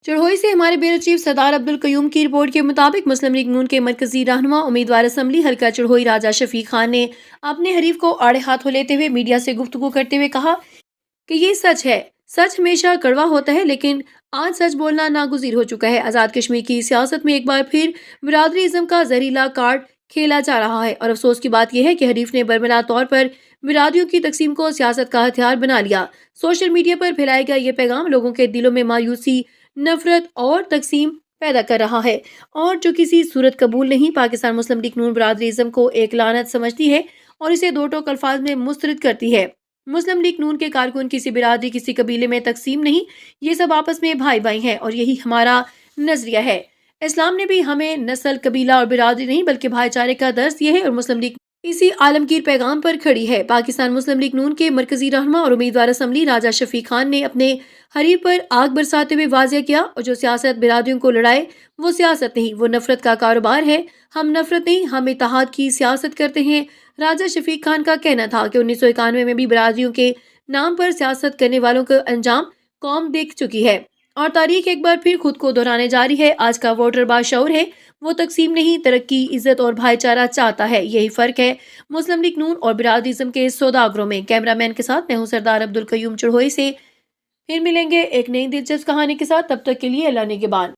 चढ़ोई से हमारे bureau chief सरदार अब्दुल कयूम की रिपोर्ट के मुताबिक मुस्लिम लीग नून के मरकजी रहनुमा उम्मीदवार असम्बली हल्का चढ़ोई राजा शफीक खान ने अपने हरीफ को आड़े हाथों लेते हुए मीडिया से गुफ्तगू करते हुए कहा कि ये सच है। सच हमेशा कड़वा होता है, लेकिन आज सच बोलना नागुज़ीर हो चुका है। आज़ाद कश्मीर की सियासत में एक बार फिर बिरादरीज़म का जहरीला कार्ड खेला जा रहा है और अफसोस की बात यह है कि हरीफ ने बरमला तौर पर बिरादरियों की तकसीम को सियासत का हथियार बना लिया। सोशल मीडिया पर फैलाया गया ये पैगाम लोगों के दिलों में मायूसी, नफरत और तकसीम पैदा कर रहा है और जो किसी सूरत कबूल नहीं। पाकिस्तान मुस्लिम लीग नून बिरादरीज़म को एक लानत समझती है और इसे दो टोक अल्फाज में मुस्तरद करती है। मुस्लिम लीग नून के कारकुन किसी बिरादरी, किसी कबीले में तकसीम नहीं, ये सब आपस में भाई भाई हैं और यही हमारा नजरिया है। इस्लाम ने भी हमें नस्ल, कबीला और बिरादरी नहीं बल्कि भाईचारे का दर्स दिया है और मुस्लिम लीग इसी आलमगीर पैगाम पर खड़ी है। पाकिस्तान मुस्लिम लीग नून के मरकजी रहनुमा और उम्मीदवार असम्बली राजा शफीक खान ने अपने हरीफ पर आग बरसाते हुए वाज़ेह किया और जो सियासत बिरादरियों को लड़ाए वो सियासत नहीं, वो नफरत का कारोबार है। हम नफरत नहीं, हम इत्तेहाद की सियासत करते हैं। राजा शफीक खान का कहना था कि 1991 में भी बिरादरियों के नाम पर सियासत करने वालों का अंजाम कौम देख चुकी है और तारीख एक बार फिर खुद को दोहराने जा रही है। आज का वोटर बाशऊर है, वो तकसीम नहीं, तरक्की, इज्जत और भाईचारा चाहता है। यही फर्क है मुस्लिम लीग नून और बिरादरीज़म के सौदागरों में। कैमरामैन के साथ मैं हूं सरदार अब्दुल कयूम चढ़ोई से। फिर मिलेंगे एक नई दिलचस्प कहानी के साथ, तब तक के लिए अल्लाह निगहबान।